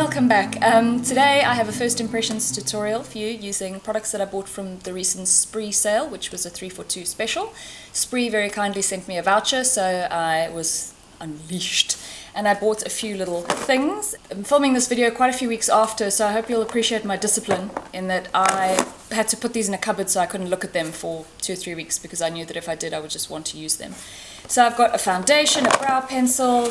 welcome back. Today I have a first impressions tutorial for you using products that I bought from the recent Spree sale, which was a 3 for 2 special. Spree very kindly sent me a voucher, so I was unleashed and I bought a few little things. I'm filming this video quite a few weeks after, so I hope you'll appreciate my discipline in that I had to put these in a cupboard so I couldn't look at them for 2 or 3 weeks because I knew that if I did I would just want to use them. So I've got a foundation, a brow pencil,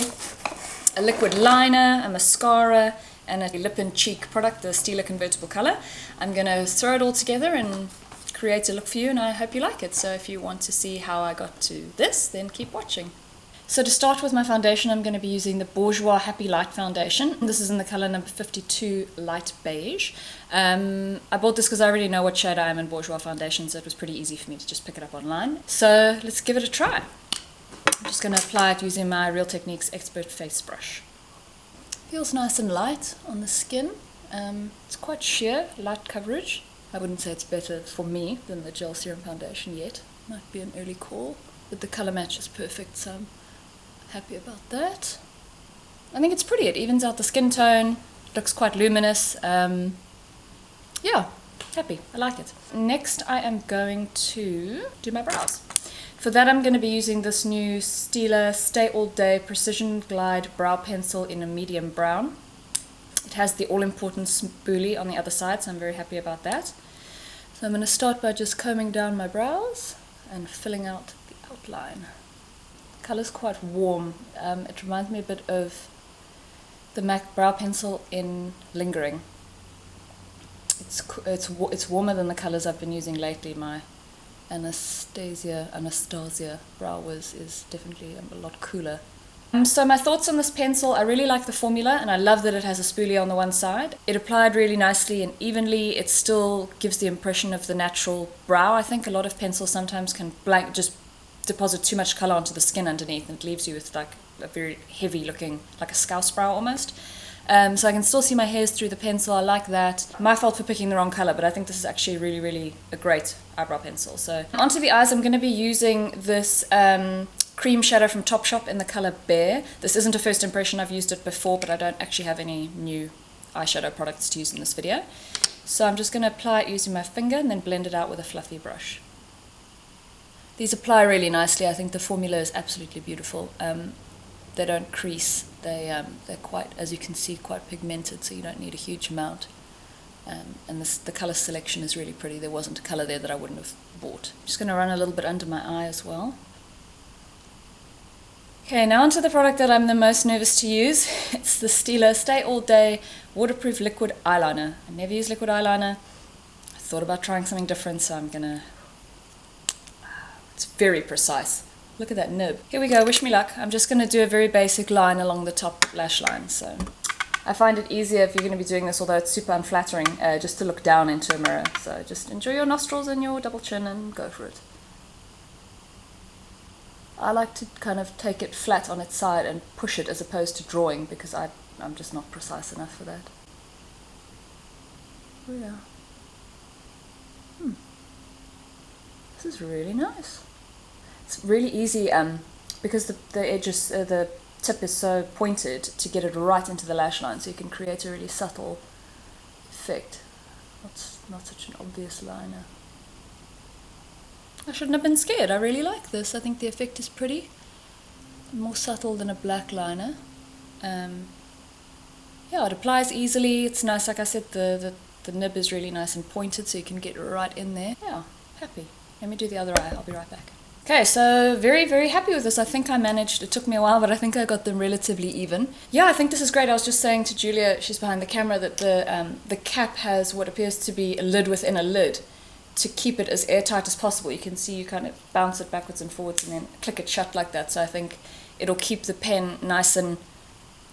a liquid liner, a mascara, and a lip and cheek product, the Stila convertible color. I'm going to throw it all together and create a look for you, and I hope you like it. So if you want to see how I got to this, then keep watching. So to start with my foundation, I'm going to be using the Bourjois Happy Light foundation. This is in the color number 52 Light Beige. I bought this because I already know what shade I am in Bourjois foundation, so it was pretty easy for me to just pick it up online. So let's give it a try. I'm just going to apply it using my Real Techniques Expert Face Brush. Feels nice and light on the skin. It's quite sheer, light coverage. I wouldn't say it's better for me than the Gel Serum Foundation yet. Might be an early call, but the color match is perfect, so I'm happy about that. I think it's pretty. It evens out the skin tone. Looks quite luminous. Yeah, happy. I like it. Next, I am going to do my brows. For that, I'm going to be using this new Stila Stay All Day Precision Glide Brow Pencil in a medium brown. It has the all-important spoolie on the other side, so I'm very happy about that. So I'm going to start by just combing down my brows and filling out the outline. The colour's quite warm. It reminds me a bit of the MAC Brow Pencil in Lingering. It's warmer than the colours I've been using lately. My Anastasia Brow Wiz is definitely a lot cooler. So my thoughts on this pencil, I really like the formula and I love that it has a spoolie on the one side. It applied really nicely and evenly. It still gives the impression of the natural brow. I think a lot of pencils sometimes can just deposit too much color onto the skin underneath and it leaves you with like a very heavy looking, like a scouse brow almost. So I can still see my hairs through the pencil. I like that. My fault for picking the wrong color, but I think this is actually really, really a great eyebrow pencil. So onto the eyes, I'm going to be using this cream shadow from Topshop in the color Bear. This isn't a first impression. I've used it before, but I don't actually have any new eyeshadow products to use in this video. So I'm just going to apply it using my finger and then blend it out with a fluffy brush. These apply really nicely. I think the formula is absolutely beautiful. They don't crease. They're quite, as you can see, quite pigmented, so you don't need a huge amount. And the color selection is really pretty. There wasn't a color there that I wouldn't have bought. I'm just going to run a little bit under my eye as well. Okay, now onto the product that I'm the most nervous to use. It's the Stila Stay All Day Waterproof Liquid Eyeliner. I never use liquid eyeliner. I thought about trying something different, so I'm gonna... It's very precise. Look at that nib. Here we go, wish me luck. I'm just going to do a very basic line along the top lash line. So I find it easier if you're going to be doing this, although it's super unflattering, just to look down into a mirror. So just enjoy your nostrils and your double chin and go for it. I like to kind of take it flat on its side and push it as opposed to drawing because I'm just not precise enough for that. Oh yeah. This is really nice. It's really easy because the edges, the tip is so pointed to get it right into the lash line, so you can create a really subtle effect. Not such an obvious liner. I shouldn't have been scared. I really like this. I think the effect is pretty. More subtle than a black liner. Yeah, it applies easily. It's nice. Like I said, the nib is really nice and pointed, so you can get right in there. Yeah, happy. Let me do the other eye. I'll be right back. Okay, so very, very happy with this. I think I managed, it took me a while, but I think I got them relatively even. Yeah, I think this is great. I was just saying to Julia, she's behind the camera, that the cap has what appears to be a lid within a lid to keep it as airtight as possible. You can see you kind of bounce it backwards and forwards and then click it shut like that. So I think it'll keep the pen nice and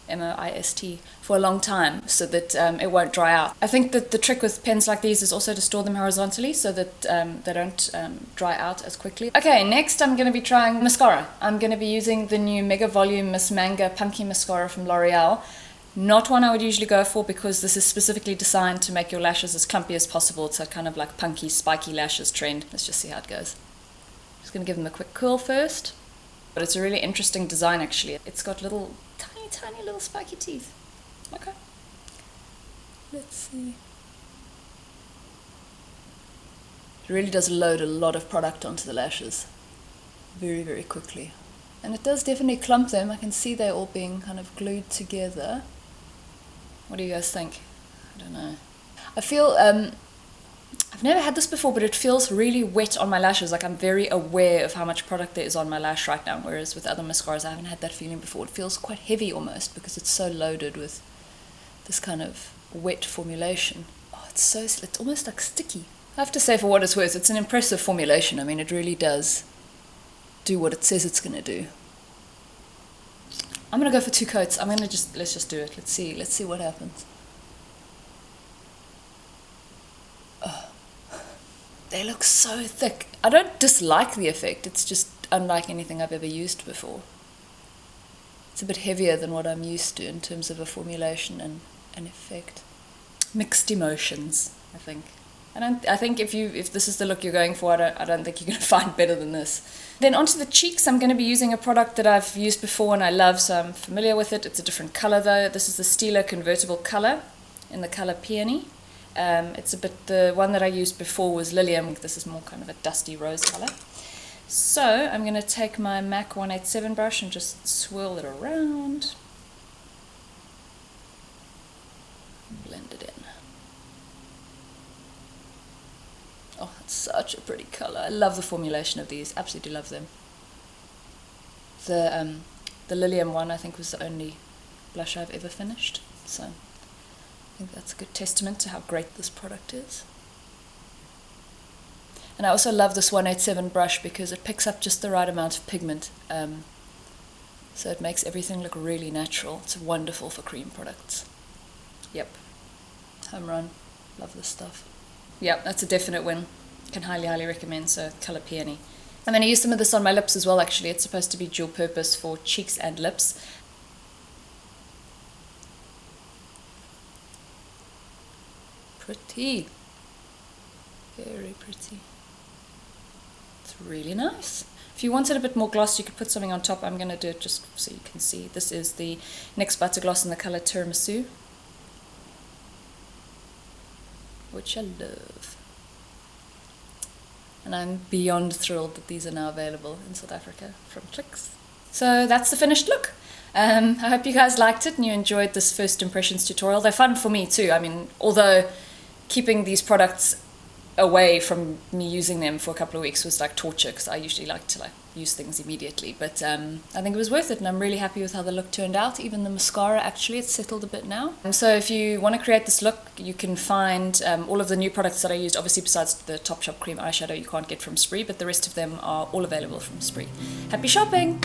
moist for a long time so that it won't dry out. I think that the trick with pens like these is also to store them horizontally so that they don't dry out as quickly. Okay, next I'm going to be trying mascara. I'm going to be using the new Mega Volume Miss Manga Punky Mascara from L'Oreal. Not one I would usually go for because this is specifically designed to make your lashes as clumpy as possible. It's a kind of like punky, spiky lashes trend. Let's just see how it goes. Just going to give them a quick curl first. But it's a really interesting design actually. It's got little tiny little spiky teeth. Okay. Let's see. It really does load a lot of product onto the lashes very, very quickly. And it does definitely clump them. I can see they're all being kind of glued together. What do you guys think? I don't know. I feel, I've never had this before, but it feels really wet on my lashes. Like I'm very aware of how much product there is on my lash right now, whereas with other mascaras I haven't had that feeling before. It feels quite heavy almost because it's so loaded with this kind of wet formulation. Oh, it's almost like sticky. I have to say, for what it's worth, it's an impressive formulation. I mean, it really does do what it says it's going to do. I'm going to go for 2 coats. Let's just do it. Let's see what happens. Oh, they look so thick. I don't dislike the effect. It's just unlike anything I've ever used before. It's a bit heavier than what I'm used to in terms of a formulation and an effect. Mixed emotions, I think. I think if this is the look you're going for, I don't think you're going to find better than this. Then onto the cheeks, I'm going to be using a product that I've used before and I love, so I'm familiar with it. It's a different color though. This is the Stila Convertible Color in the color Peony. The one that I used before was Lilium. This is more kind of a dusty rose color. So I'm going to take my MAC 187 brush and just swirl it around. Blend it in. Oh, it's such a pretty colour. I love the formulation of these. Absolutely love them. The Lilium one, I think, was the only blush I've ever finished. So I think that's a good testament to how great this product is. And I also love this 187 brush because it picks up just the right amount of pigment. So it makes everything look really natural. It's wonderful for cream products. Yep. Home run. Love this stuff. Yeah, that's a definite win. Can highly recommend, so colour Peony. I'm going to use some of this on my lips as well, actually. It's supposed to be dual purpose for cheeks and lips. Pretty. Very pretty. It's really nice. If you wanted a bit more gloss, you could put something on top. I'm going to do it just so you can see. This is the NYX Butter Gloss in the colour Tiramisu, which I love. And I'm beyond thrilled that these are now available in South Africa from Clicks. So that's the finished look. I hope you guys liked it and you enjoyed this first impressions tutorial. They're fun for me too. I mean, although keeping these products away from me using them for a couple of weeks was like torture because I usually like to use things immediately, but I think it was worth it and I'm really happy with how the look turned out. Even the mascara, actually, it's settled a bit now. So if you want to create this look, you can find all of the new products that I used, obviously besides the Topshop cream eyeshadow you can't get from Spree, but the rest of them are all available from Spree. Happy shopping!